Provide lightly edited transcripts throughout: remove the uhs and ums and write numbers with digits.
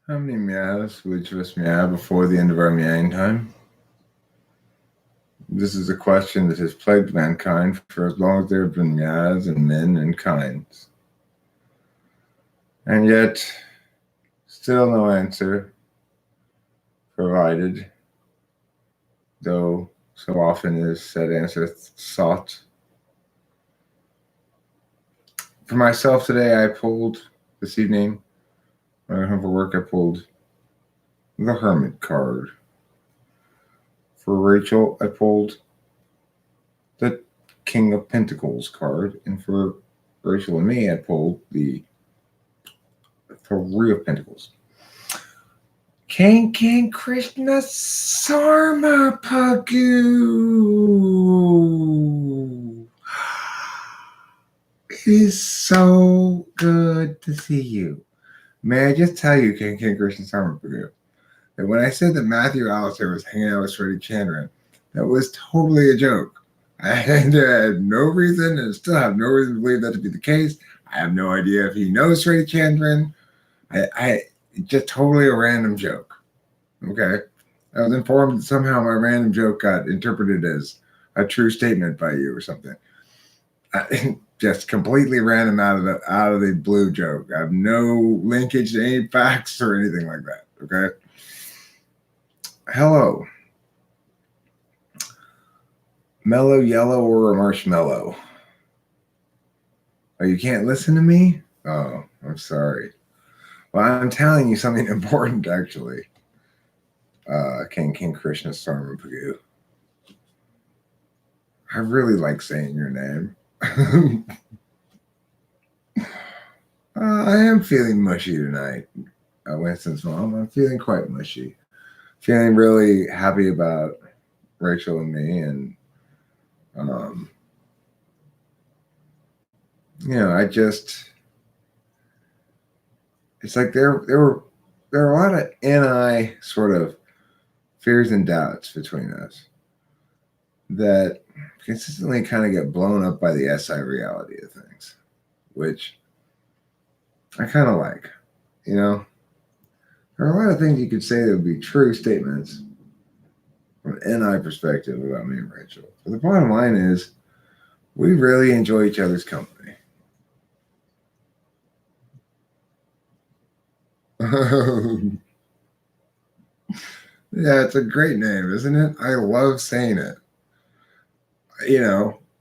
How many meows would each of us meow before the end of our meowing time? This is a question that has plagued mankind for as long as there have been meows and men and kinds. And yet, still no answer provided, though so often is said answer sought. For myself today, this evening, when I went home for work, I pulled the Hermit card. For Rachel, I pulled the King of Pentacles card. And for Rachel and me, I pulled the Three of Pentacles. King Krishna Sarmapagu. It is so good to see you. May I just tell you, King Krishna Sarmapagu, that when I said that Matthew Alistair was hanging out with Freddie Chandran, that was totally a joke. I had no reason and still have no reason to believe that to be the case. I have no idea if he knows Freddie Chandran. I just totally a random joke. Okay. I was informed that somehow my random joke got interpreted as a true statement by you or something. Just completely random out of the blue joke. I have no linkage to any facts or anything like that. Okay. Hello. Mellow yellow or a marshmallow? Oh, you can't listen to me? Oh, I'm sorry. Well, I'm telling you something important, actually. King Krishna Sarmapagu. I really like saying your name. I am feeling mushy tonight, Winston's mom. I'm feeling quite mushy. Feeling really happy about Rachel and me, and it's like there are a lot of NI sort of fears and doubts between us that consistently kind of get blown up by the SI reality of things, which I kind of like. There are a lot of things you could say that would be true statements from an NI perspective about me and Rachel. But the bottom line is, we really enjoy each other's company. Yeah, it's a great name, isn't it? I love saying it.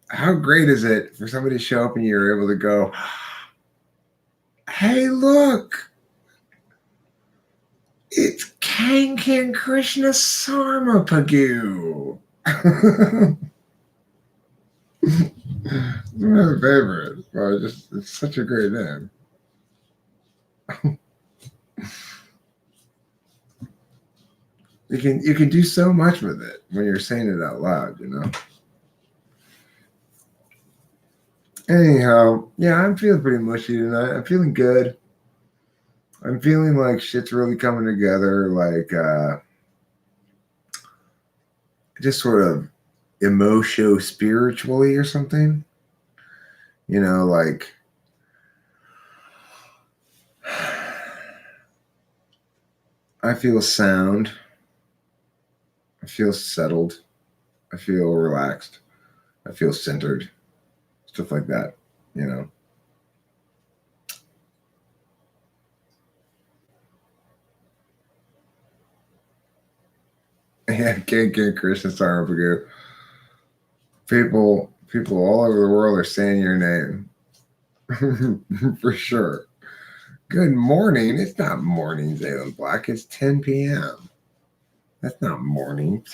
How great is it for somebody to show up and you're able to go, hey, look, it's King Krishna Sarmapagu. It's my favorite. Well, it's such a great name. You can do so much with it when you're saying it out loud, Anyhow, yeah, I'm feeling pretty mushy tonight. I'm feeling good. I'm feeling like shit's really coming together, like just sort of emotion spiritually or something. Like I feel sound. I feel settled. I feel relaxed. I feel centered. Stuff like that, Yeah, King Krishna Sarmapagu. People all over the world are saying your name. For sure. Good morning. It's not morning, Zaylen Black. It's 10 p.m. That's not morning.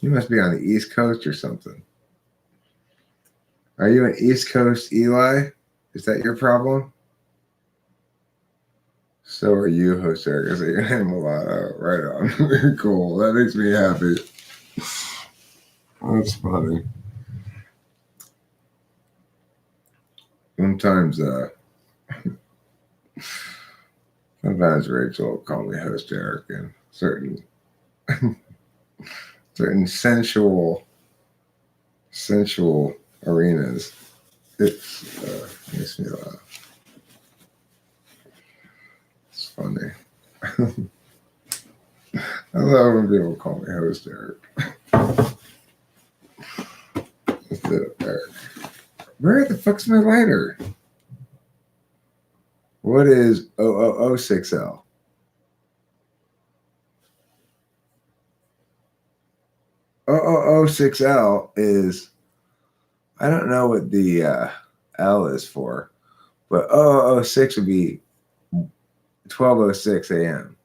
You must be on the East Coast or something. Are you an East Coast Eli? Is that your problem? So are you, Jose. I say your name a lot. Oh, right on. Cool. That makes me happy. That's funny. Sometimes Rachel will call me host Eric in certain sensual arenas. It makes me laugh. It's funny. I love when people call me host Eric. Instead of Eric. Where the fuck's my lighter? What is 0006L? 0006L is, I don't know what the L is for, but 0006 would be 12:06 a.m.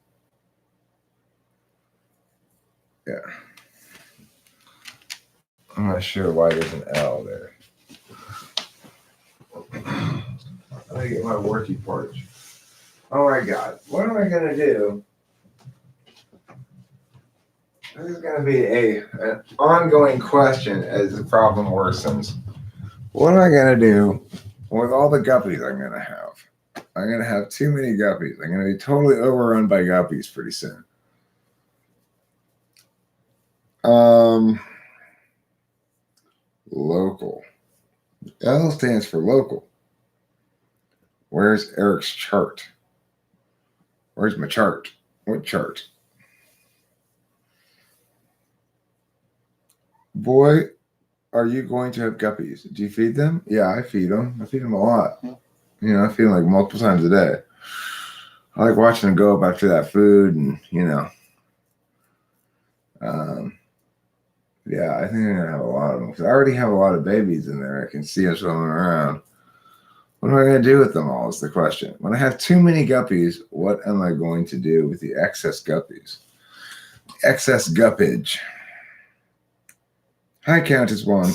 Yeah. I'm not sure why there's an L there. Let me get my worky porch. Oh my God. What am I going to do? This is going to be an ongoing question as the problem worsens. What am I going to do with all the guppies I'm going to have? I'm going to have too many guppies. I'm going to be totally overrun by guppies pretty soon. Local. L stands for local. Where's Eric's chart? Where's my chart? What chart? Boy, are you going to have guppies? Do you feed them? Yeah, I feed them. I feed them a lot. You know, I feed them like multiple times a day. I like watching them go up after that food, and yeah, I think I'm gonna have a lot of them because I already have a lot of babies in there. I can see them swimming around. What am I going to do with them all is the question. When I have too many guppies, what am I going to do with the excess guppies? Excess guppage. Hi, Countess One.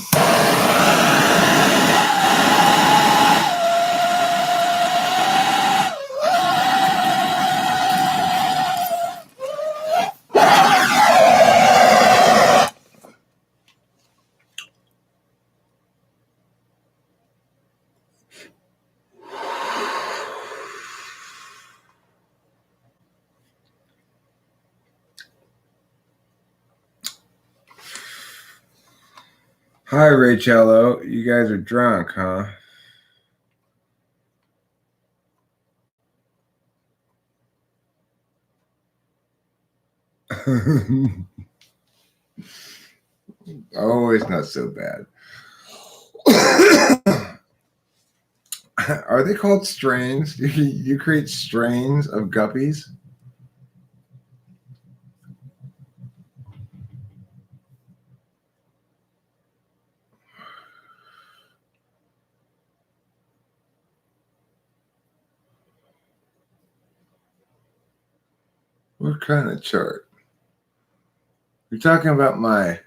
Hi, Rachello. You guys are drunk, huh? Oh, it's not so bad. Are they called strains? You create strains of guppies? What kind of chart? You're talking about my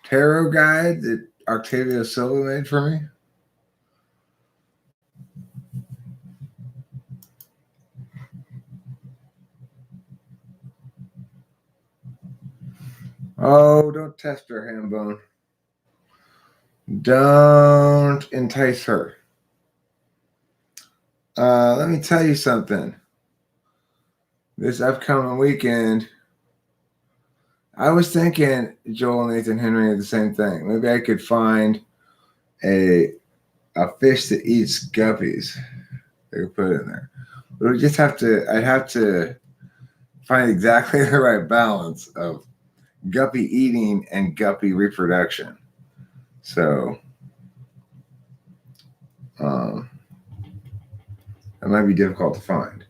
tarot guide that Octavio Silva made for me? Oh, don't test her, Hambone. Don't entice her. Let me tell you something. This upcoming weekend, I was thinking Joel and Nathan Henry are the same thing. Maybe I could find a fish that eats guppies. They could put it in there. But we just have to. I'd have to find exactly the right balance of guppy eating and guppy reproduction. So, that might be difficult to find.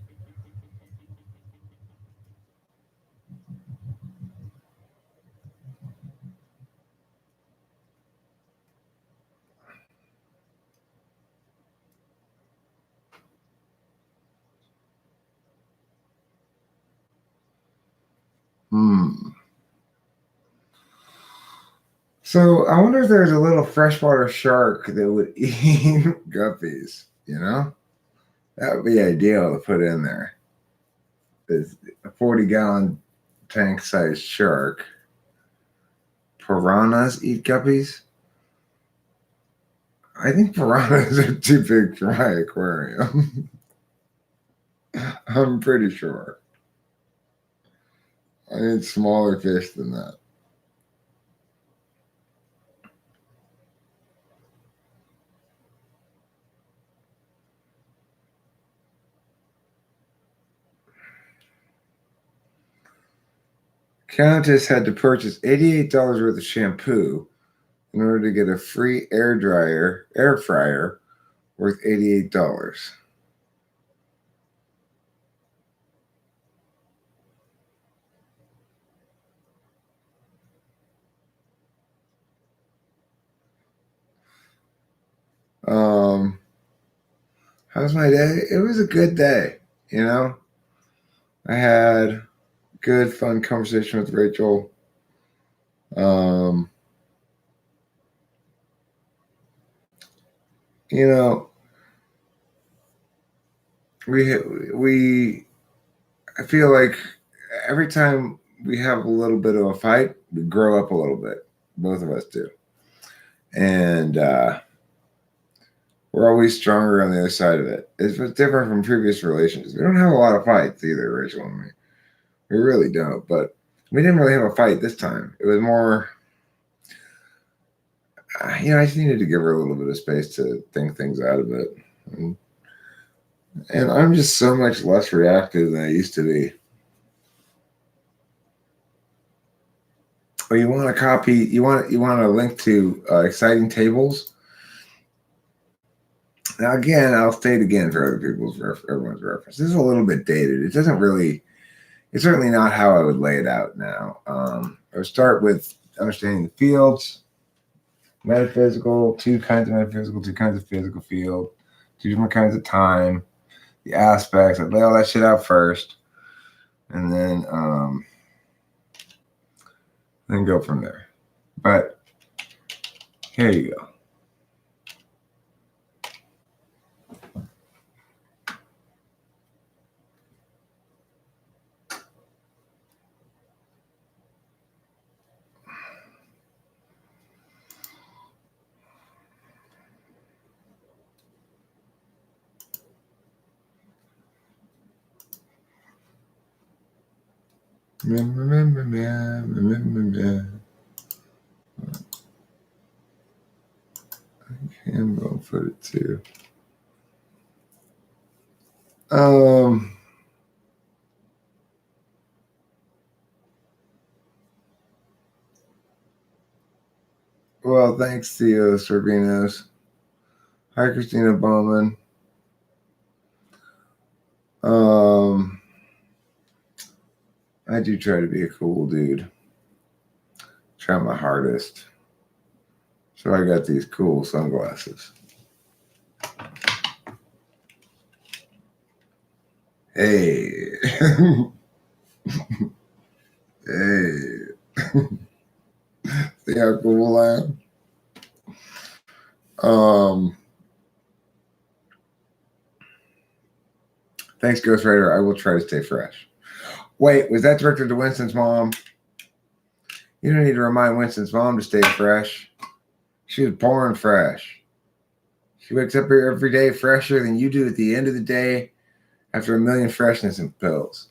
So I wonder if there's a little freshwater shark that would eat guppies. That would be ideal to put in there. Is a 40-gallon tank-sized shark. Piranhas eat guppies? I think piranhas are too big for my aquarium. I'm pretty sure. I need smaller fish than that. Countess had to purchase $88 worth of shampoo in order to get a free air fryer worth $88. Um, how's my day? It was a good day, you know. I had good, fun conversation with Rachel. Um, you know, we I feel like every time we have a little bit of a fight, we grow up a little bit. Both of us do, and we're always stronger on the other side of it. It's different from previous relations. We don't have a lot of fights either, Rachel and me. We really don't. But we didn't really have a fight this time. It was more, I just needed to give her a little bit of space to think things out a bit. And I'm just so much less reactive than I used to be. Oh, you want a copy? You want a link to Exciting Tables? Now, again, I'll state again for everyone's reference. This is a little bit dated. It doesn't really. It's certainly not how I would lay it out now. I would start with understanding the fields, metaphysical, two kinds of metaphysical, two kinds of physical field, two different kinds of time, the aspects. I'd lay all that shit out first, and then go from there. But here you go. I can go put it too. Well, thanks, Theo Sorbinos. Hi, Christina Bowman. I do try to be a cool dude. Try my hardest. So I got these cool sunglasses. Hey. Hey. See how cool I am? Thanks, Ghost Rider. I will try to stay fresh. Wait, was that directed to Winston's mom? You don't need to remind Winston's mom to stay fresh. She was born fresh. She wakes up here every day fresher than you do at the end of the day after a million freshness pills.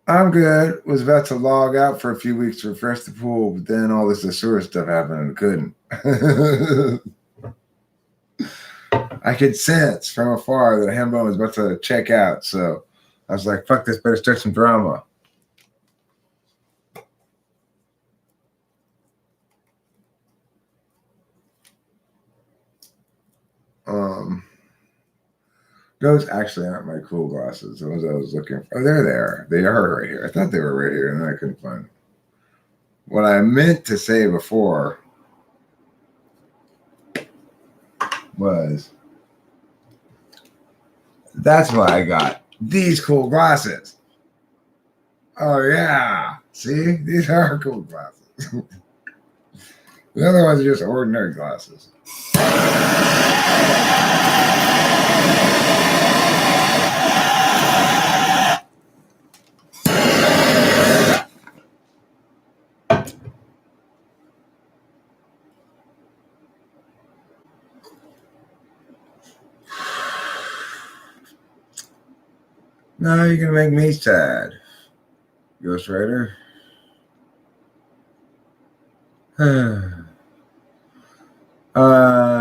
I'm good. Was about to log out for a few weeks to refresh the pool, but then all this Azure stuff happened and couldn't. I could sense from afar that Hembo was about to check out, so I was like, fuck this, better start some drama. Those actually aren't my cool glasses. Those I was looking for. Oh, they're there. They are right here. I thought they were right here, and then I couldn't find them. What I meant to say before was that's why I got these cool glasses. Oh, yeah. See? These are cool glasses. The other ones are just ordinary glasses. No, you're going to make me sad, Ghost Rider.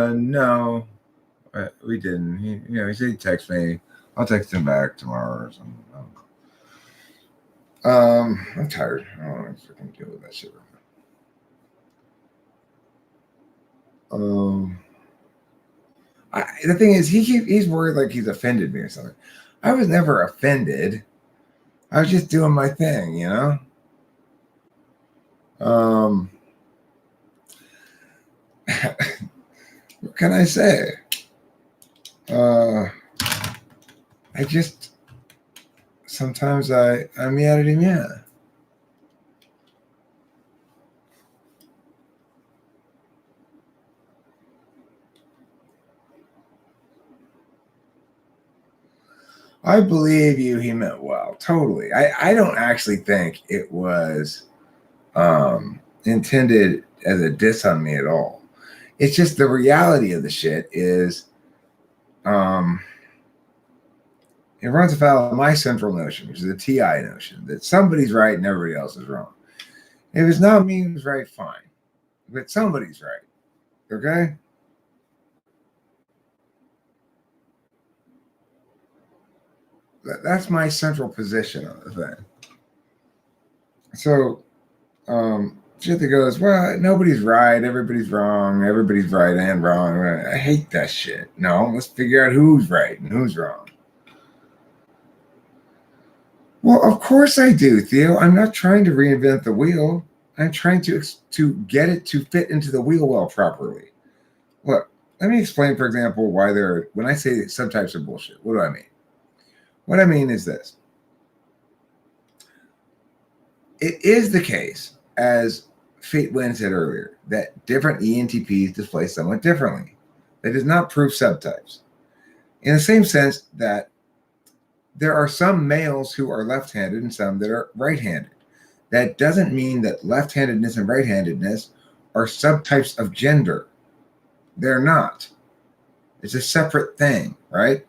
No, we didn't. He said he'd text me I'll text him back tomorrow or something. I'm tired. I don't want to freaking deal with that shit right now. The thing is, he's worried like he's offended me or something. I was never offended. I was just doing my thing, you know. What can I say? I just sometimes I'm mad at him, yeah. I believe you. He meant well, totally. I don't actually think it was intended as a diss on me at all. It's just the reality of the shit is it runs afoul of my central notion, which is the TI notion, that somebody's right and everybody else is wrong. If it's not me who's right, fine. But somebody's right. Okay? That's my central position on the thing. So, shit that goes, well, nobody's right, everybody's wrong, everybody's right and wrong. I hate that shit. No, let's figure out who's right and who's wrong. Well, of course I do, Theo. I'm not trying to reinvent the wheel. I'm trying to get it to fit into the wheel well properly. Look, let me explain, for example, why when I say subtypes are bullshit, what do I mean? What I mean is this. It is the case, as Fate Win said earlier, that different ENTPs display somewhat differently. That does not prove subtypes. In the same sense that there are some males who are left-handed and some that are right-handed. That doesn't mean that left-handedness and right-handedness are subtypes of gender. They're not. It's a separate thing, right?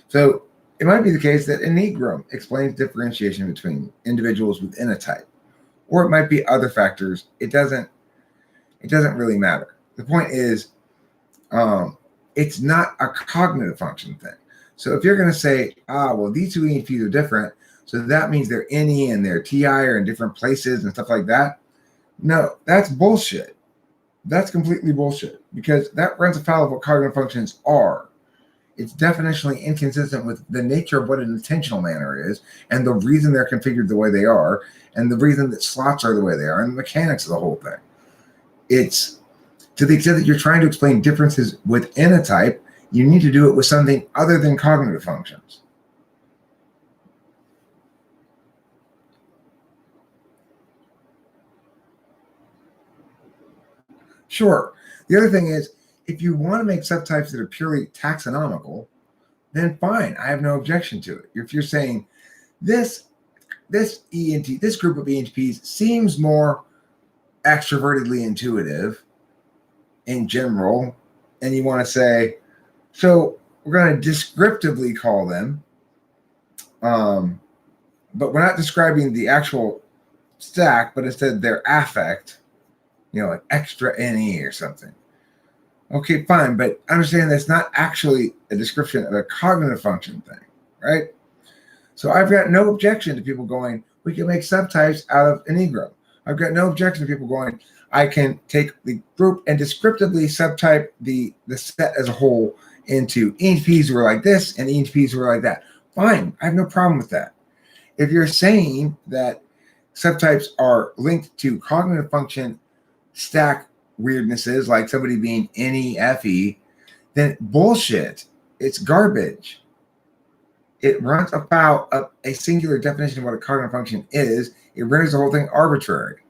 So it might be the case that Enneagram explains differentiation between individuals within a type, or it might be other factors. It doesn't really matter. The point is, it's not a cognitive function thing. So if you're going to say, well, these two ENTPs are different, so that means their NE and their TI are in different places and stuff like that. No, that's bullshit. That's completely bullshit, because that runs afoul of what cognitive functions are. It's definitionally inconsistent with the nature of what an intentional manner is, and the reason they're configured the way they are, and the reason that slots are the way they are, and the mechanics of the whole thing. It's to the extent that you're trying to explain differences within a type, you need to do it with something other than cognitive functions. Sure. The other thing is, if you want to make subtypes that are purely taxonomical, then fine. I have no objection to it. If you're saying this group of ENTPs seems more extrovertedly intuitive in general, and you want to say, so we're going to descriptively call them, but we're not describing the actual stack, but instead their affect, like extra NE or something. Okay, fine, but understand that's not actually a description of a cognitive function thing, right? So I've got no objection to people going, we can make subtypes out of Enneagram. I've got no objection to people going, I can take the group and descriptively subtype the set as a whole into ENTPs who are like this and ENTPs who are like that. Fine, I have no problem with that. If you're saying that subtypes are linked to cognitive function stack weirdnesses, like somebody being NEFE, then bullshit. It's garbage. It runs afoul of a singular definition of what a cognitive function is. It renders the whole thing arbitrary.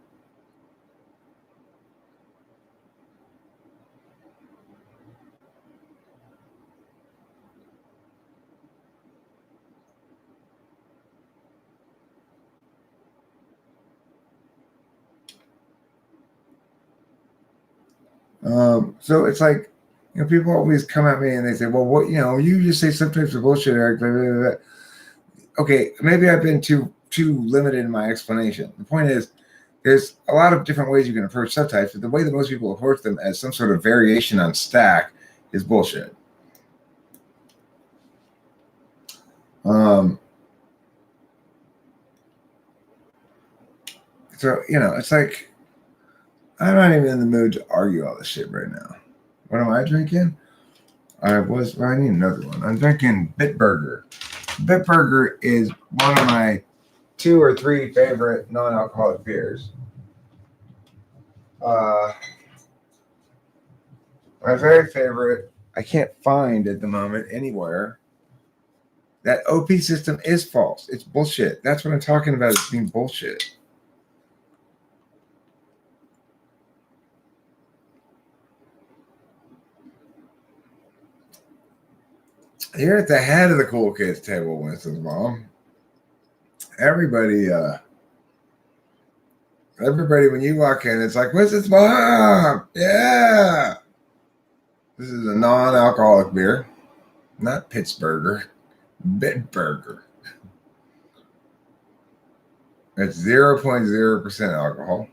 So it's like, people always come at me and they say, well, what, you just say subtypes are bullshit, Eric. Blah, blah, blah. Okay, maybe I've been too limited in my explanation. The point is, there's a lot of different ways you can approach subtypes, but the way that most people approach them as some sort of variation on stack is bullshit. So, it's like I'm not even in the mood to argue all this shit right now. What am I drinking? I need another one. I'm drinking Bitburger. Bitburger is one of my 2 or 3 favorite non-alcoholic beers. My very favorite, I can't find at the moment anywhere. That OP system is false. It's bullshit. That's what I'm talking about. It's being bullshit. You're at the head of the cool kids table, Winston's mom. Everybody, when you walk in, it's like, Winston's mom. Yeah. This is a non-alcoholic beer, not Pittsburgher, Bitburger. It's 0.0% alcohol.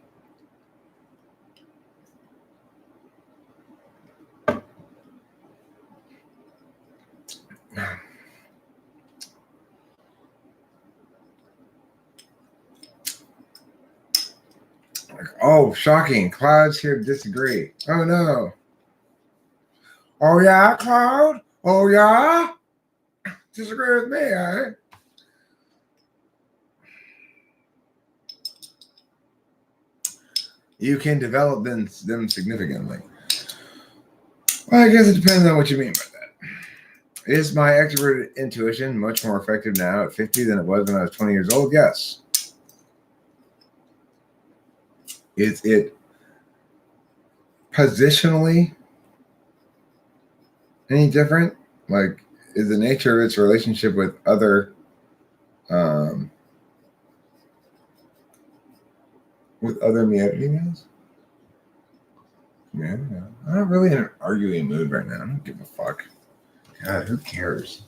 Oh, shocking. Cloud's here to disagree. Oh, no. Oh, yeah, Cloud? Oh, yeah? Disagree with me, eh? You can develop them significantly. Well, I guess it depends on what you mean by that. Is my extroverted intuition much more effective now at 50 than it was when I was 20 years old? Yes. Is it positionally any different? Like, is the nature of its relationship with other females? Yeah, I'm not really in an arguing mood right now. I don't give a fuck. God, who cares?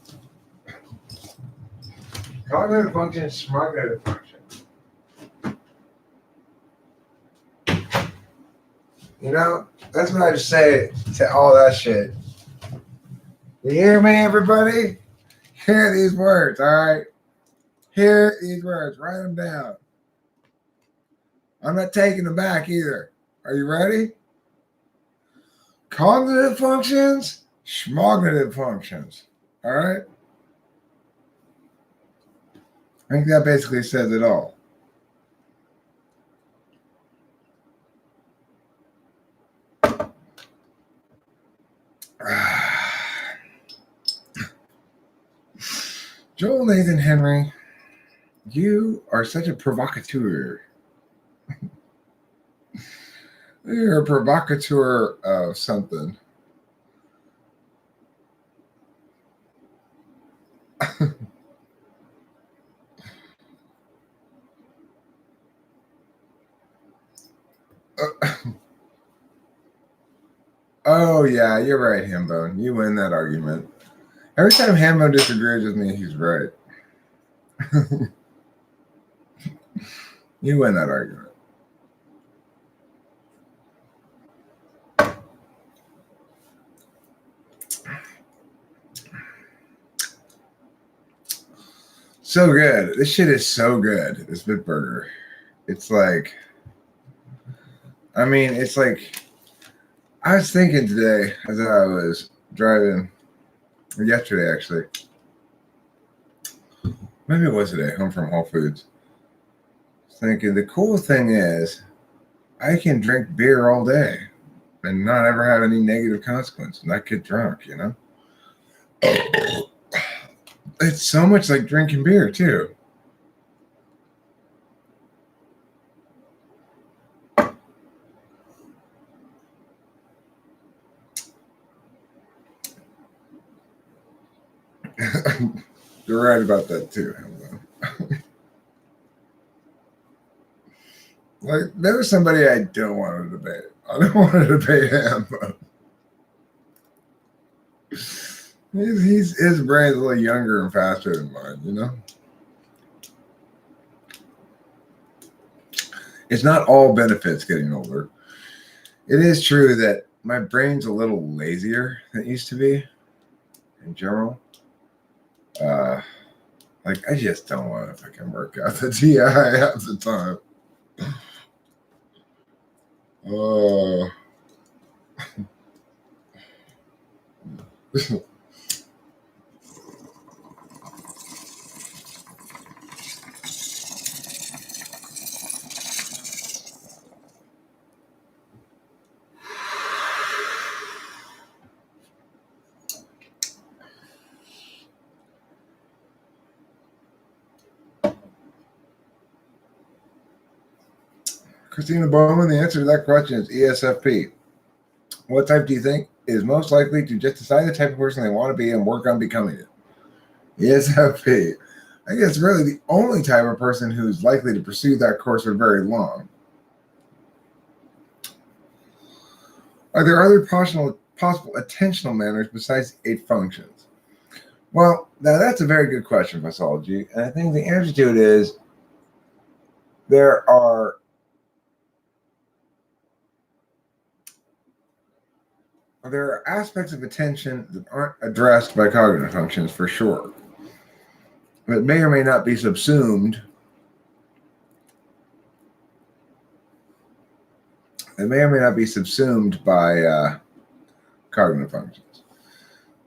Cognitive function is cognitive function. That's what I just say to all that shit. You hear me, everybody? Hear these words, all right? Hear these words. Write them down. I'm not taking them back either. Are you ready? Cognitive functions, schmognitive functions. All right? I think that basically says it all. Joel Nathan Henry, you are such a provocateur. You're a provocateur of something. Oh, yeah, you're right, Hambone. You win that argument. Every time Hambone disagrees with me, he's right. You win that argument. So good. This shit is so good, this Bitburger. It's like, it's like, I was thinking today as I was driving, or yesterday actually, maybe it was today, home from Whole Foods, thinking the cool thing is I can drink beer all day and not ever have any negative consequence, not get drunk, It's so much like drinking beer too. You're right about that too. Like, there was somebody I don't want to debate. I don't want to debate him. His brain's a little younger and faster than mine, It's not all benefits getting older. It is true that my brain's a little lazier than it used to be in general. Like, I just don't want to fucking work out the TI half the time. Oh. Christina Bowman, the answer to that question is ESFP. What type do you think is most likely to just decide the type of person they want to be and work on becoming it? ESFP. I guess really the only type of person who's likely to pursue that course for very long. Are there other possible attentional manners besides 8 functions? Well, now that's a very good question, Fussology. And I think the answer to it is there are aspects of attention that aren't addressed by cognitive functions for sure. It may or may not be subsumed. It may or may not be subsumed by cognitive functions.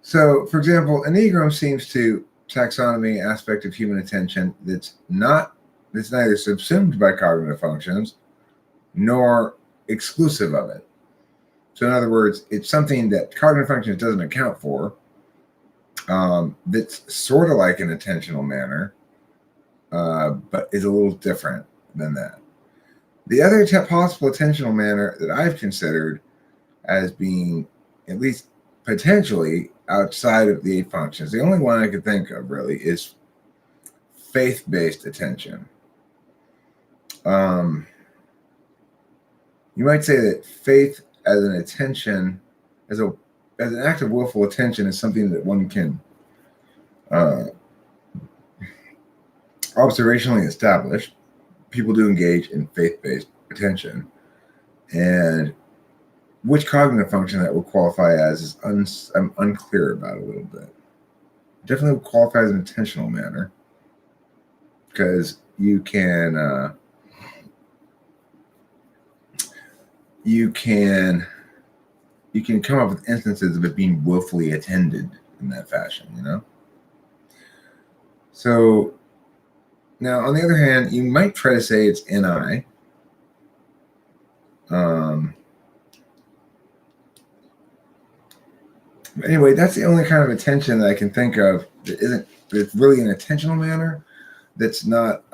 So, for example, Enneagram seems to taxonomy aspect of human attention that's neither subsumed by cognitive functions nor exclusive of it. So, in other words, it's something that cognitive functions doesn't account for. That's sort of like an attentional manner, but is a little different than that. The other possible attentional manner that I've considered as being at least potentially outside of the 8 functions, the only one I could think of really is faith-based attention. You might say that faith as an attention, as an act of willful attention, is something that one can observationally establish. People do engage in faith-based attention, and which cognitive function that would qualify as is I'm unclear about a little bit. Definitely would qualify as an attentional manner, because you can come up with instances of it being willfully attended in that fashion, you know? So now, on the other hand, you might try to say it's NI. Anyway, that's the only kind of attention that I can think of that's really an attentional manner that's not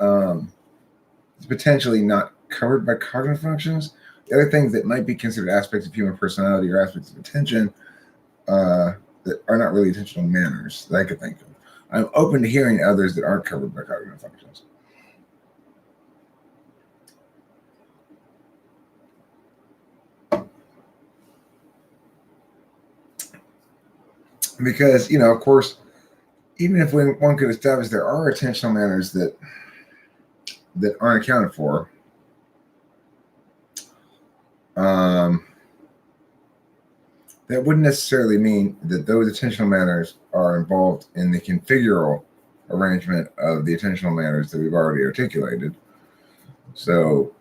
potentially not covered by cognitive functions. The other things that might be considered aspects of human personality or aspects of attention that are not really attentional manners that I could think of. I'm open to hearing others that aren't covered by cognitive functions. Because, of course, even if one could establish there are attentional manners that aren't accounted for, that wouldn't necessarily mean that those attentional manners are involved in the configural arrangement of the attentional manners that we've already articulated. So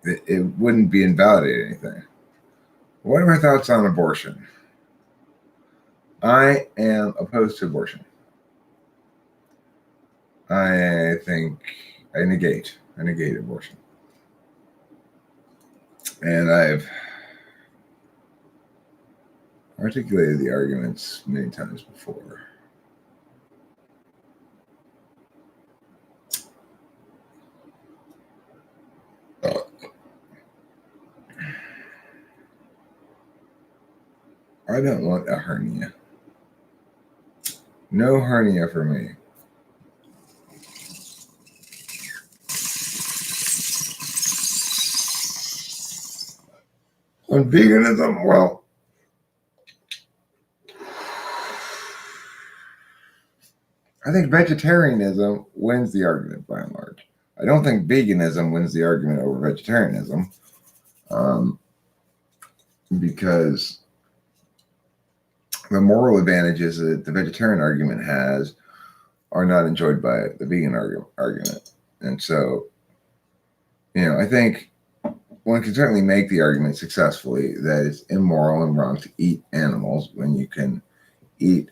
it wouldn't be invalidating anything. What are my thoughts on abortion? I am opposed to abortion. I think I negate abortion. And I've articulated the arguments many times before. I don't want a hernia. No hernia for me. On veganism, well, I think vegetarianism wins the argument by and large. I don't think veganism wins the argument over vegetarianism, because the moral advantages that the vegetarian argument has are not enjoyed by the vegan argument. And so, I think one can certainly make the argument successfully that it's immoral and wrong to eat animals when you can eat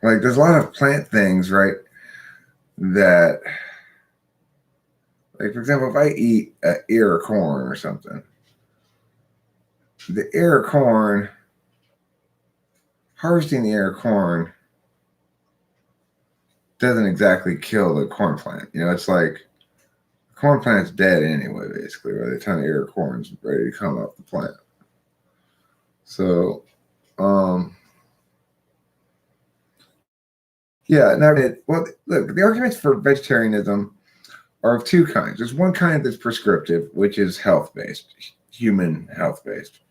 there's a lot of plant things, right? That, like, for example, if I eat an ear of corn or something, the ear of corn, harvesting the ear of corn doesn't exactly kill the corn plant. It's like the corn plant's dead anyway, basically, by the time the ear of corn's ready to come up the plant. So, yeah, well, look, the arguments for vegetarianism are of two kinds. There's one kind that's prescriptive, which is health-based, human health-based.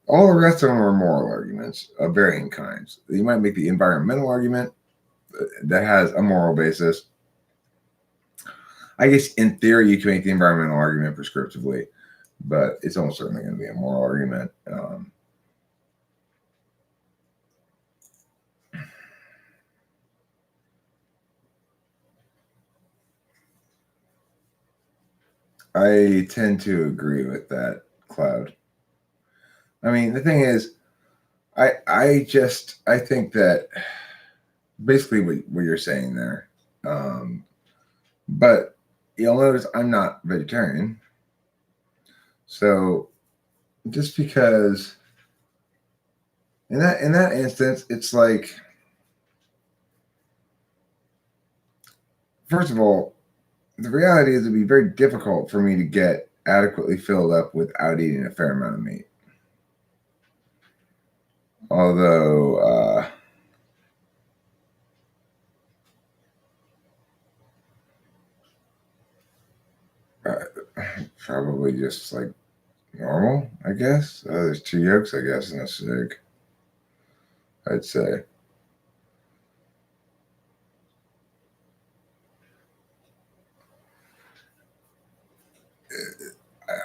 All the rest of them are moral arguments of varying kinds. You might make the environmental argument that has a moral basis. I guess in theory you can make the environmental argument prescriptively, but it's almost certainly going to be a moral argument. I tend to agree with that, Cloud. I mean, the thing is, I think that basically what you're saying there. But you'll notice I'm not vegetarian. So just because in that instance, it's like, first of all, the reality is it'd be very difficult for me to get adequately filled up without eating a fair amount of meat. Although, probably just like normal, I guess. There's 2 yolks, I guess, in a steak, I'd say.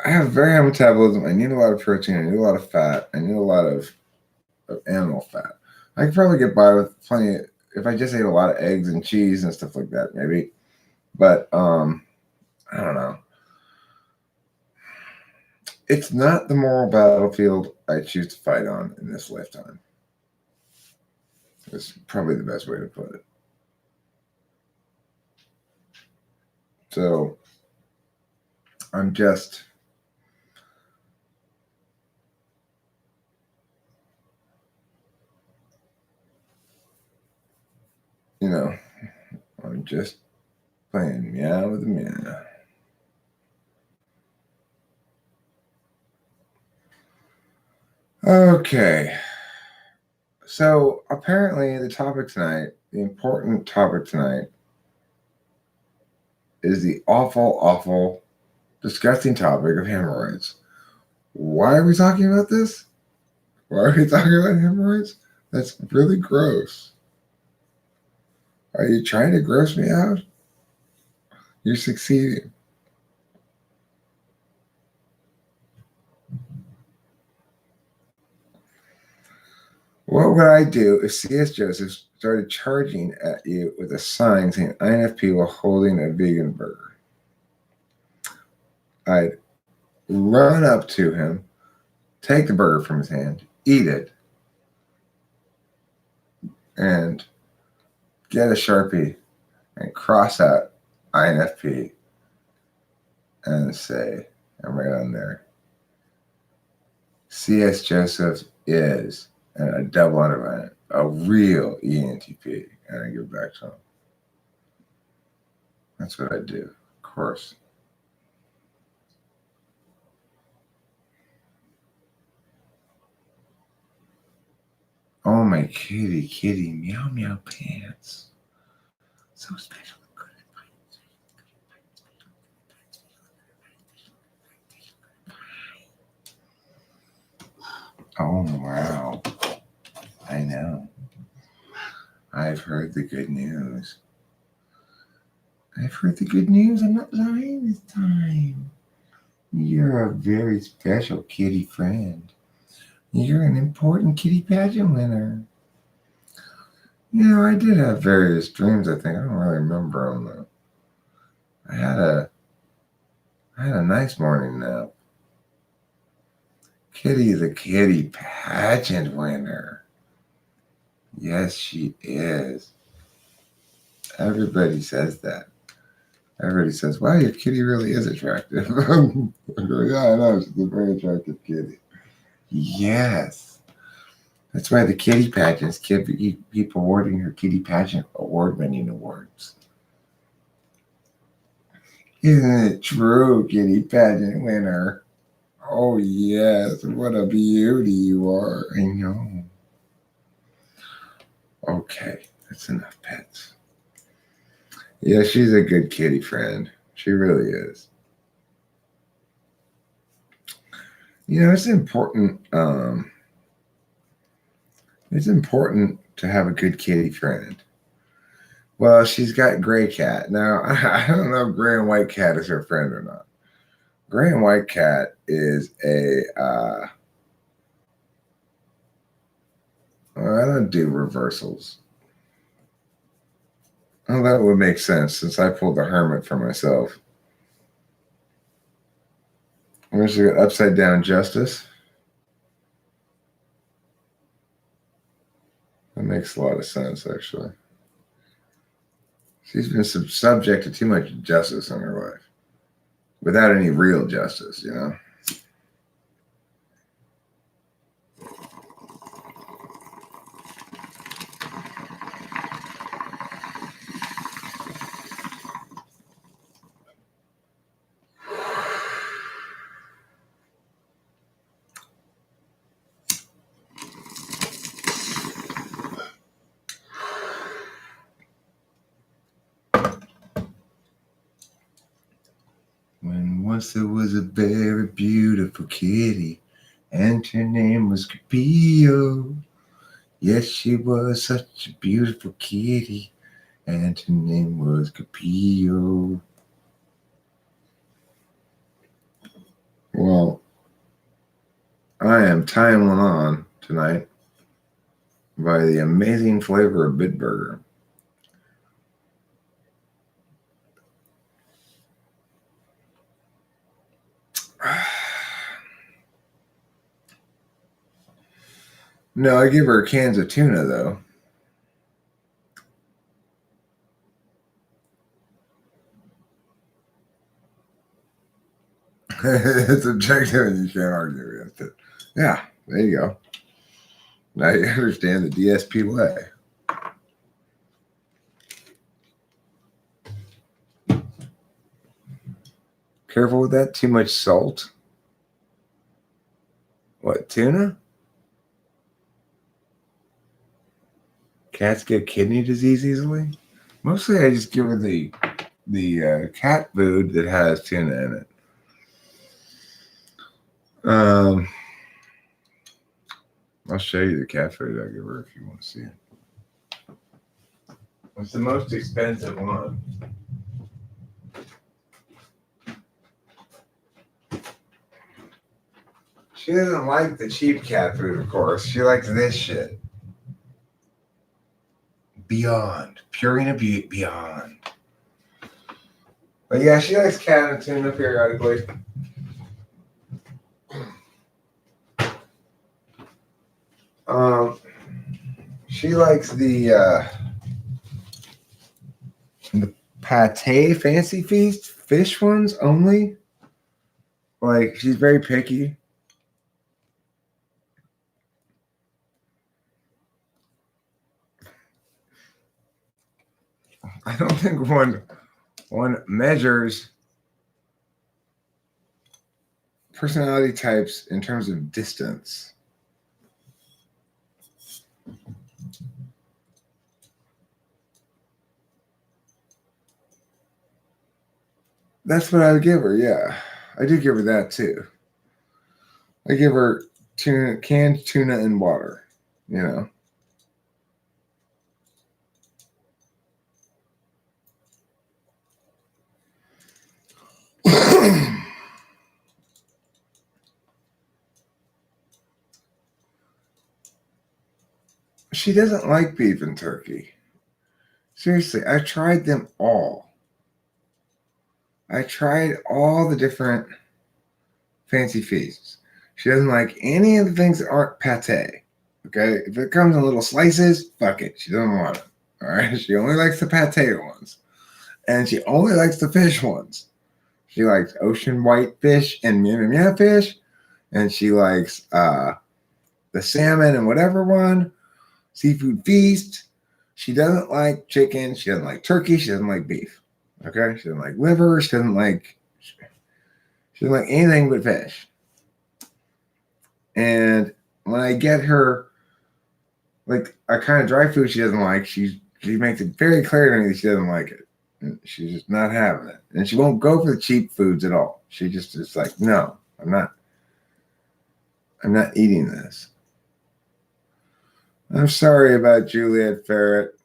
I have very high metabolism. I need a lot of protein. I need a lot of fat. I need a lot of animal fat. I could probably get by with plenty if I just ate a lot of eggs and cheese and stuff like that, maybe. But I don't know. It's not the moral battlefield I choose to fight on in this lifetime. It's probably the best way to put it. So I'm just I'm just playing meow with the meow. Okay. So apparently the important topic tonight is the awful, awful, disgusting topic of hemorrhoids. Why are we talking about this? Why are we talking about hemorrhoids? That's really gross. Are you trying to gross me out? You're succeeding. What would I do if C.S. Joseph started charging at you with a sign saying INFP while holding a vegan burger? I'd run up to him, take the burger from his hand, eat it, and get a Sharpie and cross out INFP and say, and right on there, C.S. Joseph is, and a double underline, a real ENTP, and I give back to him. That's what I do, of course. Oh, my kitty, meow, meow pants. So special. Oh, wow. I know. I've heard the good news. I'm not lying this time. You're a very special kitty friend. You're an important kitty pageant winner. I did have various dreams, I think. I don't really remember them, though. I had a nice morning nap. Kitty the kitty pageant winner. Yes, she is. Everybody says that. Everybody says, wow, your kitty really is attractive. I go, yeah, I know. She's a very attractive kitty. Yes. That's why the kitty pageants keep awarding her kitty pageant award-winning awards. Isn't it true, kitty pageant winner? Oh, yes. What a beauty you are. I know. Okay. That's enough pets. Yeah, she's a good kitty friend. She really is. It's important. It's important to have a good kitty friend. Well, she's got Gray Cat. Now, I don't know if Gray and White Cat is her friend or not. Gray and White Cat is I don't do reversals. Oh, that would make sense since I pulled the Hermit for myself. Where's the upside down Justice? That makes a lot of sense, actually. She's been subject to too much justice in her life without any real justice, When once there was a very beautiful kitty, and her name was Capillo. Yes, she was such a beautiful kitty, and her name was Capillo. Well, I am tying one on tonight by the amazing flavor of Bitburger. No, I give her cans of tuna, though. It's objective and you can't argue against it. Yeah, there you go. Now you understand the DSP way. Careful with that. Too much salt. What, tuna? Cats get kidney disease easily? Mostly I just give her the cat food that has tuna in it. I'll show you the cat food I give her if you want to see it. What's the most expensive one? She doesn't like the cheap cat food, of course. She likes this shit. Beyond. Purina Beyond. But yeah, she likes cat and tuna periodically. She likes the Pate Fancy Feast fish ones only. Like, she's very picky. I don't think one measures personality types in terms of distance. That's what I would give her, yeah. I do give her that too. I give her canned tuna and water, She doesn't like beef and turkey. Seriously, I tried them all. I tried all the different fancy feasts. She doesn't like any of the things that aren't pate. Okay? If it comes in little slices, fuck it. She doesn't want it. All right? She only likes the pate ones. And she only likes the fish ones. She likes ocean white fish and meow meow meow fish. And she likes the salmon and whatever one. Seafood feast. She doesn't like chicken. She doesn't like turkey. She doesn't like beef. Okay? She doesn't like liver. She doesn't like anything but fish. And when I get her like a kind of dry food she doesn't like, she makes it very clear to me that she doesn't like it. And she's just not having it. And she won't go for the cheap foods at all. She just is like, no, I'm not eating this. I'm sorry about Juliet Ferret.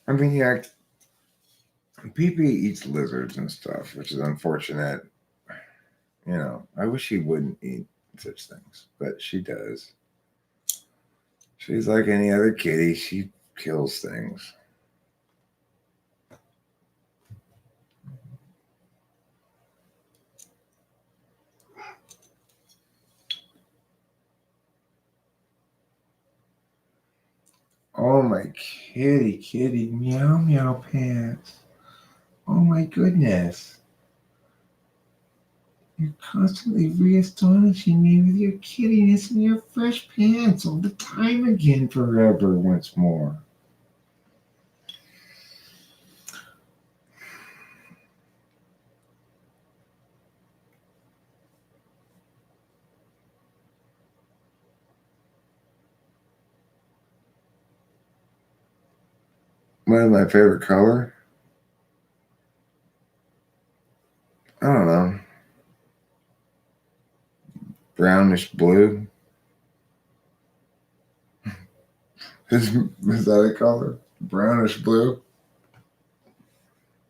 I mean, yeah, PP eats lizards and stuff, which is unfortunate. You know, I wish she wouldn't eat such things, but she does. She's like any other kitty. She kills things. Oh, my kitty, meow, meow pants. Oh, my goodness. You're constantly re-astonishing me with your kittiness and your fresh pants all the time again, forever, once more. What is my favorite color? I don't know. Brownish blue. Is that a color? Brownish blue?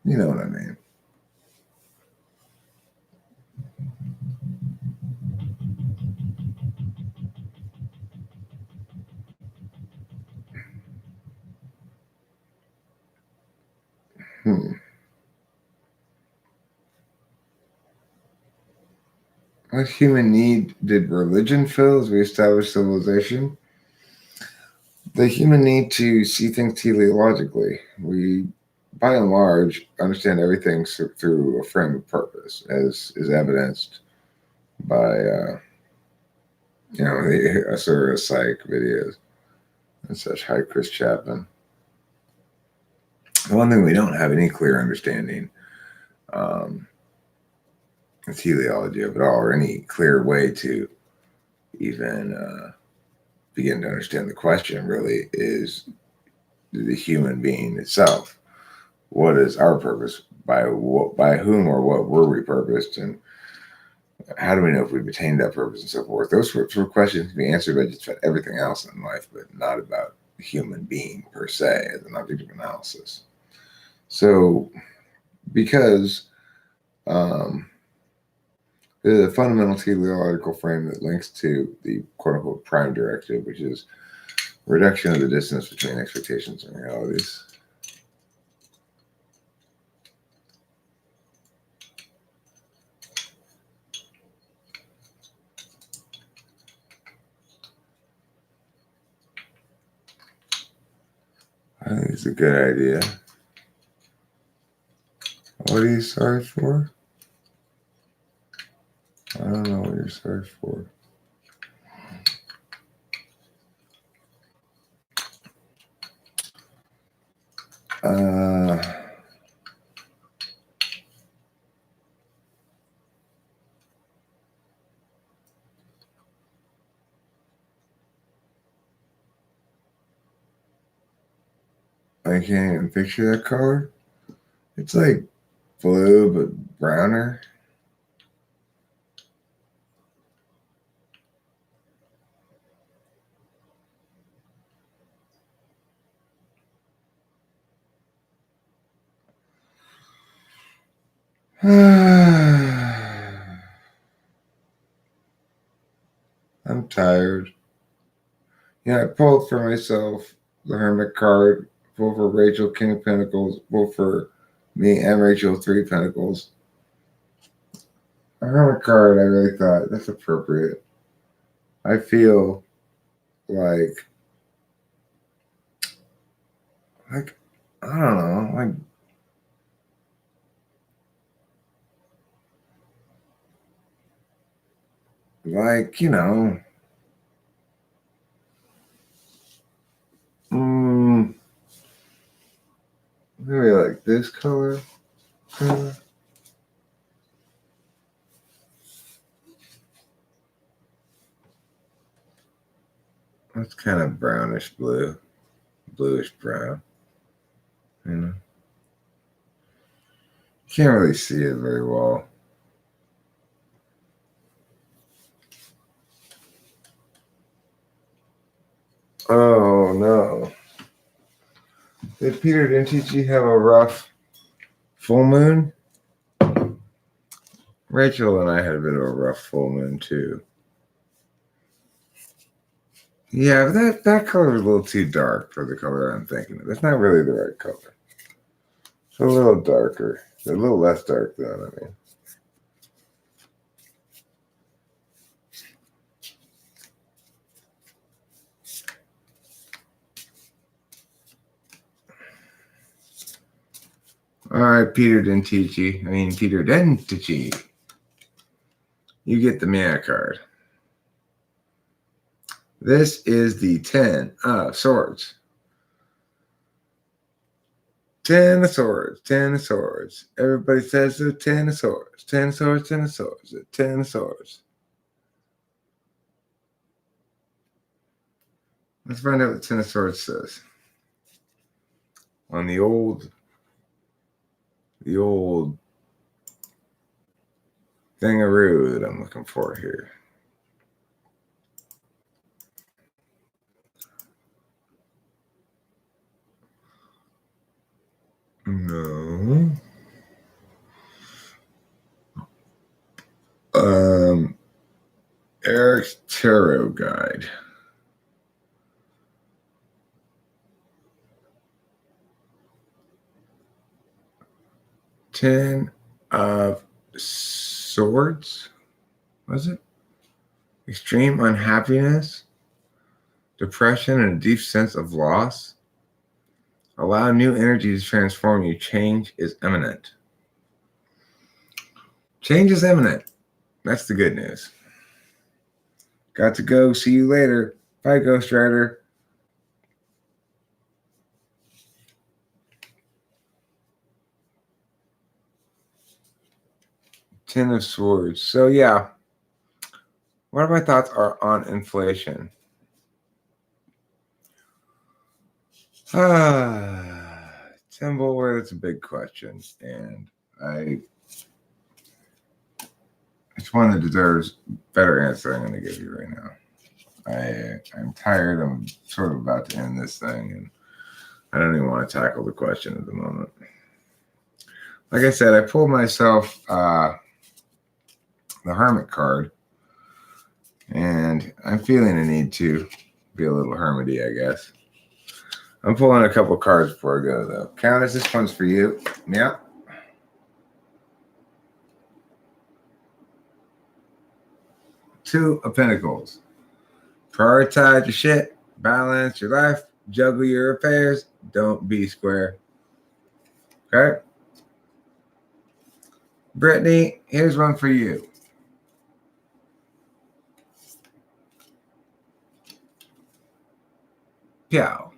You know what I mean. What human need did religion fill as we established civilization? The human need to see things teleologically. We, by and large, understand everything through a frame of purpose, as is evidenced by, the Asura Psych videos and such. Hi, Chris Chapman. The one thing we don't have any clear understanding of teleology of it all, or any clear way to even begin to understand the question, really, is the human being itself. What is our purpose? By whom or what were we purposed? And how do we know if we've attained that purpose and so forth? Those sorts of questions can be answered by just about everything else in life, but not about the human being per se as an object of analysis. So, because the fundamental teleological frame that links to the quote-unquote prime directive, which is reduction of the distance between expectations and realities. I think it's a good idea. What are you sorry for? I don't know what you're sorry for. I can't even picture that color. It's like blue, but browner. I'm tired. Yeah, I pulled for myself the Hermit card, pulled for Rachel King of Pentacles, pulled for me and Rachel Three Pentacles. A Hermit card, I really thought that's appropriate. I feel like I don't know, you know, maybe like this color. That's kind of brownish blue, bluish brown. You know, can't really see it very well. Oh no! Did Peter Dintici have a rough full moon? Rachel and I had a bit of a rough full moon too. Yeah, that color is a little too dark for the color I'm thinking of. It's not really the right color. It's a little darker. A little less dark than I mean. All right, Peter Dintici. Peter Dintici. You get the mana card. This is the 10 of Swords. 10 of Swords, 10 of Swords. Everybody says the 10 of Swords, 10 of Swords, 10 of Swords, 10 of Swords. Let's find out what 10 of Swords says. On the old thingaroo that I'm looking for here. No. Eric's Tarot Guide. Ten of Swords. Was it? Extreme unhappiness, depression, and a deep sense of loss. Allow new energy to transform you. Change is imminent. Change is imminent. That's the good news. Got to go. See you later. Bye, Ghost Rider. Ten of Swords. So, yeah. What are my thoughts are on inflation? Tim Bulwer, that's a big question. And it's one that deserves better answer I'm going to give you right now. I'm tired. I'm sort of about to end this thing, and I don't even want to tackle the question at the moment. Like I said, I pulled myself the Hermit card, and I'm feeling a need to be a little hermity, I guess. I'm pulling a couple cards before I go, though. Countess, this one's for you. Yeah. Two of Pentacles. Prioritize your shit. Balance your life. Juggle your affairs. Don't be square. Okay? Brittany, here's one for you. Piao.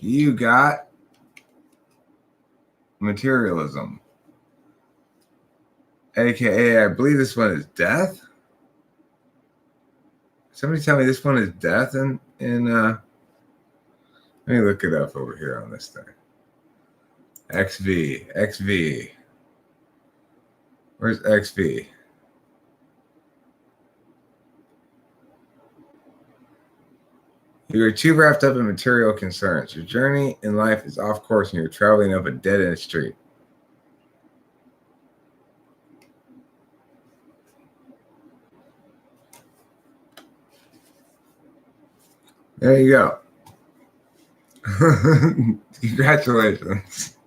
You got materialism. AKA, I believe this one is death. Somebody tell me this one is death in let me look it up over here on this thing. XV. Where's XV? You are too wrapped up in material concerns. Your journey in life is off course and you're traveling up a dead-end street. There you go. Congratulations.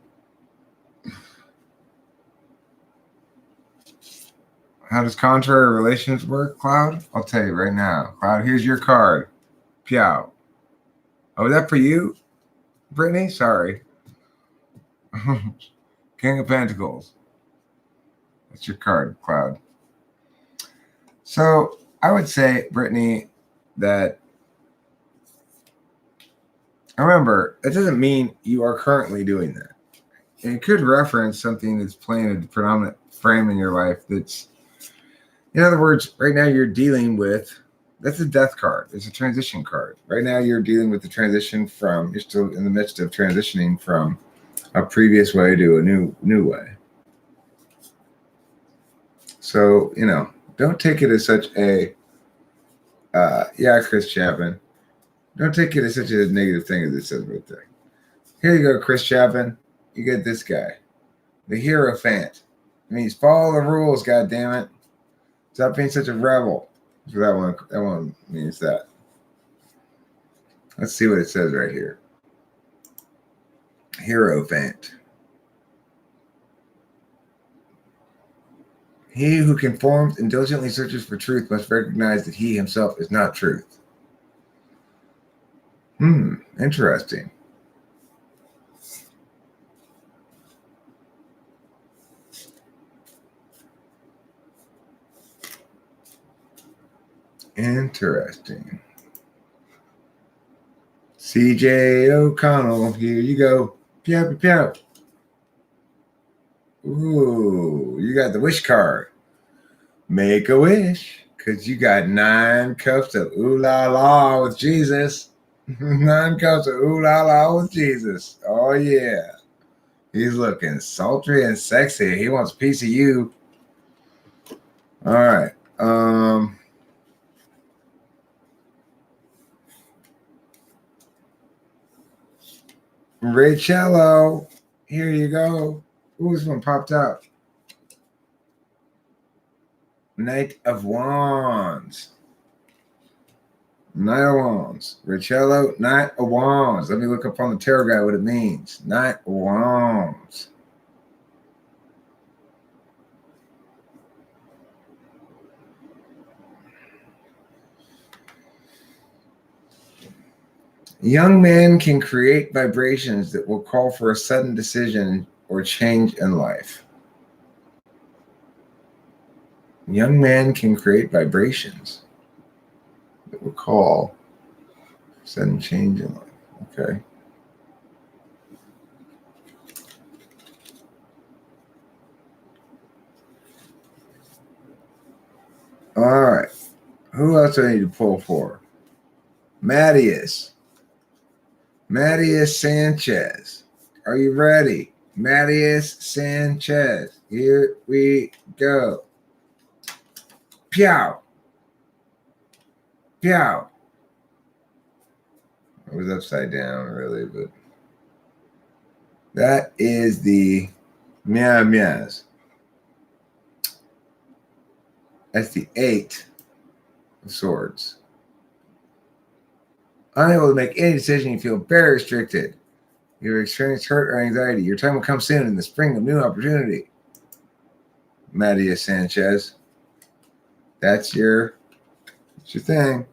How does contrary relations work, Cloud? I'll tell you right now. Cloud, here's your card. Piao. Oh, is that for you, Brittany? Sorry. King of Pentacles. That's your card, Cloud. So I would say, Brittany, that remember, that doesn't mean you are currently doing that. And it could reference something that's playing a predominant frame in your life that's, in other words, right now you're dealing with, that's a death card. It's a transition card. Right now you're dealing with the transition from, you're still in the midst of transitioning from a previous way to a new way. So, don't take it as such a, Chris Chapman. Don't take it as such a negative thing as it says right there. Here you go, Chris Chapman. You get this guy, the Hierophant. It means follow the rules, goddammit. Stop being such a rebel. So that one means that. Let's see what it says right here. Hierophant. He who conforms and diligently searches for truth must recognize that he himself is not truth. Interesting. Interesting. CJ O'Connell, here you go. Pew, pew, pew. Ooh, you got the wish card. Make a wish, because you got 9 cups of ooh la la with Jesus. 9 cups of ooh la la with Jesus. Oh, yeah. He's looking sultry and sexy. He wants a piece of you. All right. Rachello, here you go. Ooh, this one popped up. Knight of Wands. Knight of Wands. Rachello, Knight of Wands. Let me look up on the tarot guide what it means. Knight of Wands. Young man can create vibrations that will call for a sudden decision or change in life. Young man can create vibrations that will call for sudden change in life. Okay. All right. Who else do I need to pull for? Mattias Sanchez. Are you ready? Mattias Sanchez. Here we go. Pew. Pew. It was upside down, really, but that is the meow meows. That's the 8 of Swords. Unable to make any decision, you feel very restricted. You experience hurt or anxiety. Your time will come soon in the spring of new opportunity. Mattias Sanchez. That's your thing.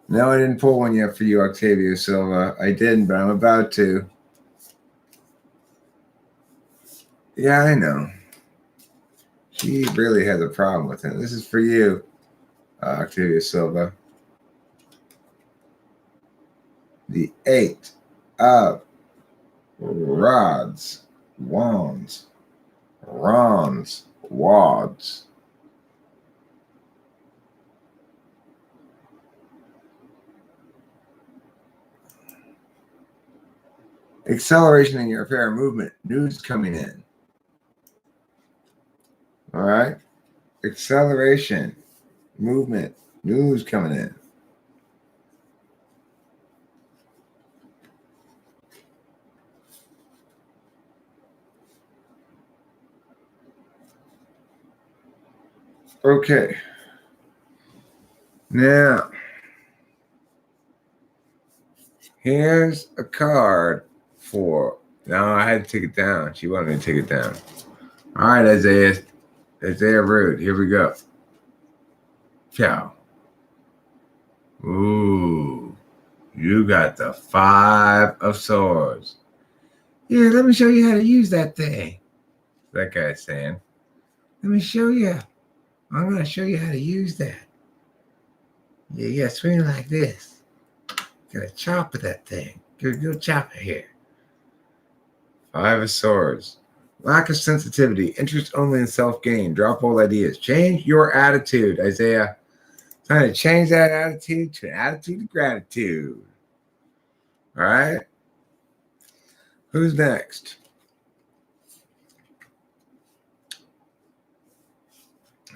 No, I didn't pull one yet for you, Octavio Silva. I didn't, but I'm about to. Yeah, I know. She really has a problem with it. This is for you, Octavio Silva. The 8 of Wands. Acceleration in your affair movement. News coming in. All right. Acceleration, movement, news coming in. Okay. Now, Here's a card for. No, I had to take it down. She wanted me to take it down. All right, Isaiah. Isaiah Rude. Here we go. Ciao. Ooh. You got the 5 of Swords. Yeah, let me show you how to use that thing. That guy's saying. Let me show you. I'm going to show you how to use that. Yeah, you got to swing it like this. Got to chop with that thing. Go chop it here. 5 of Swords. Lack of sensitivity. Interest only in self-gain. Drop old ideas. Change your attitude, Isaiah. Trying to change that attitude to an attitude of gratitude. All right? Who's next?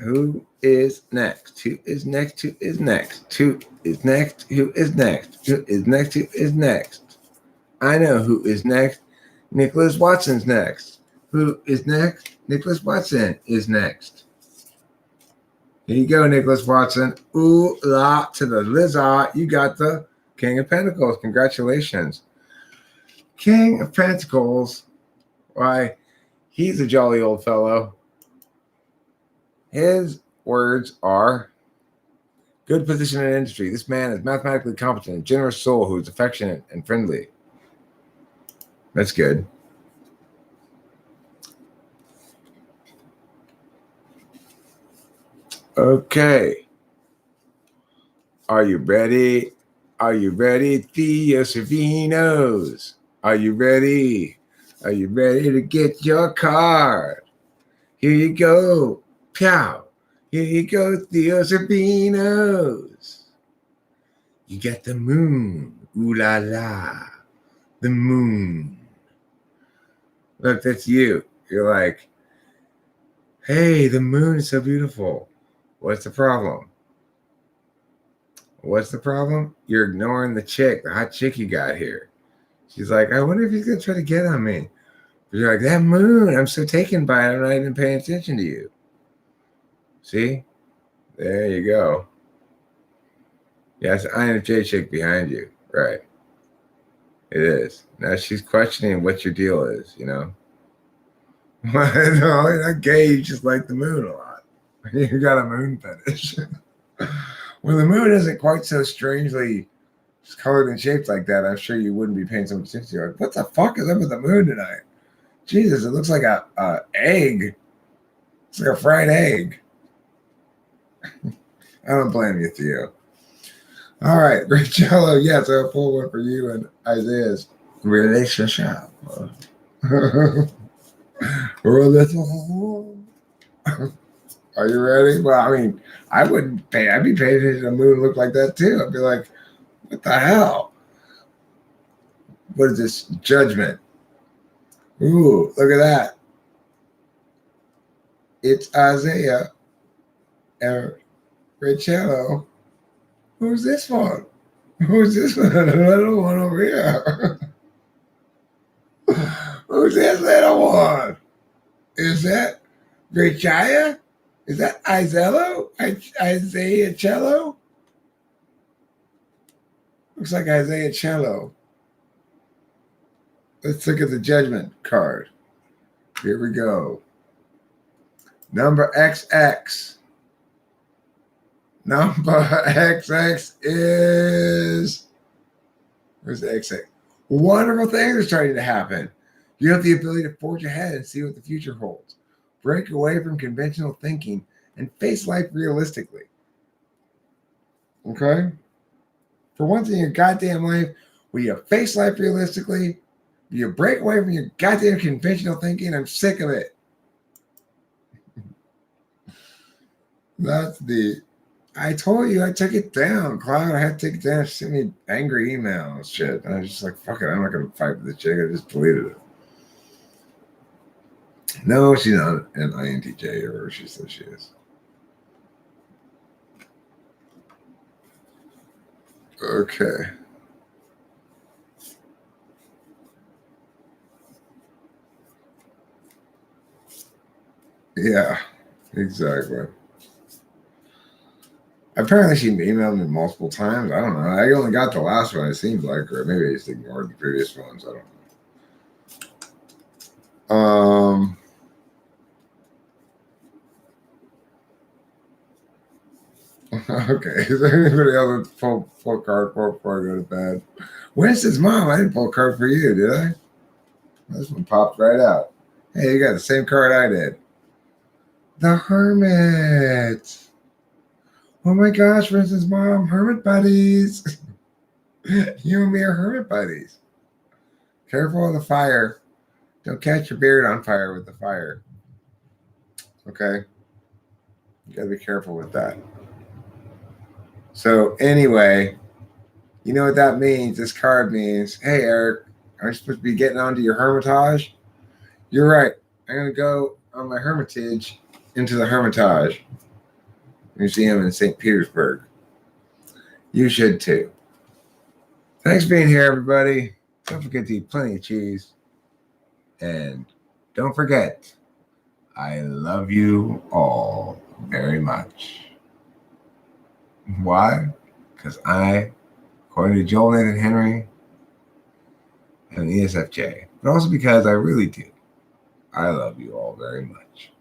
Who is next? Who is next? Who is next? Who is next? Who is next? Who is next? Who is next? I know who is next. Nicholas Watson's next. Who is next? Nicholas Watson is next. Here you go, Nicholas Watson. Ooh la to the lizard. You got the King of Pentacles. Congratulations. King of Pentacles. Why, he's a jolly old fellow. His words are good position in industry. This man is mathematically competent, a generous soul who is affectionate and friendly. That's good. Okay. Are you ready? Are you ready, Theo Servinos? Are you ready? Are you ready to get your card? Here you go. Pow. Here you go, Theo Servinos. You got the moon. Ooh la la. The moon. Look, that's you. You're like, hey, the moon is so beautiful. What's the problem? What's the problem? You're ignoring the chick, the hot chick you got here. She's like, I wonder if he's going to try to get on me. But you're like, that moon, I'm so taken by it, I'm not even paying attention to you. See? There you go. Yeah, it's INFJ chick behind you. Right. It is. Now she's questioning what your deal is, you know? No, you're not gay, you just like the moon a lot. You got a moon fetish. When the moon isn't quite so strangely colored and shaped like that, I'm sure you wouldn't be paying so much attention to it. What the fuck is up with the moon tonight? Jesus, it looks like a egg. It's like a fried egg. I don't blame you, Theo. All right, Rachel. Yes, I'll pull one for you and Isaiah's relationship. Are you ready? Well, I mean, I wouldn't pay. I'd be paying attention to the moon look like that too. I'd be like, what the hell? What is this? Judgment. Ooh, look at that. It's Isaiah and Rachel. Who's this one? Who's this one? The little one over here. Who's this little one? Is that Rachel? Is that Isaiah Cello? Looks like Isaiah Cello. Let's look at the judgment card. Here we go. Number XX. Number XX is, where's the XX? Wonderful things are starting to happen. You have the ability to forge ahead and see what the future holds. Break away from conventional thinking and face life realistically. Okay? For once in your goddamn life, will you face life realistically? Will you break away from your goddamn conventional thinking? I'm sick of it. That's the... I told you I took it down, Cloud. I had to take it down. She sent me angry emails, shit. And I was just like, fuck it, I'm not going to fight with this chick. I just deleted it. No, she's not an INTJ or whatever she says she is. Okay. Yeah, exactly. Apparently, she emailed me multiple times. I don't know. I only got the last one, it seems like, or maybe I just ignored the previous ones. I don't know. Okay. Is there anybody else that pull a card for before I go to bed? Winston's mom, I didn't pull a card for you, did I? This one popped right out. Hey, you got the same card I did. The Hermit. Oh my gosh, Winston's mom, Hermit buddies. You and me are Hermit buddies. Careful of the fire. Don't catch your beard on fire with the fire. Okay? You gotta be careful with that. So, anyway, you know what that means? This card means, hey, Eric, aren't you supposed to be getting onto your Hermitage? You're right. I'm going to go on my Hermitage into the Hermitage Museum in St. Petersburg. You should too. Thanks for being here, everybody. Don't forget to eat plenty of cheese. And don't forget, I love you all very much. Why? Because I, according to Joel Nathan Henry, am an ESFJ. But also because I really do. I love you all very much.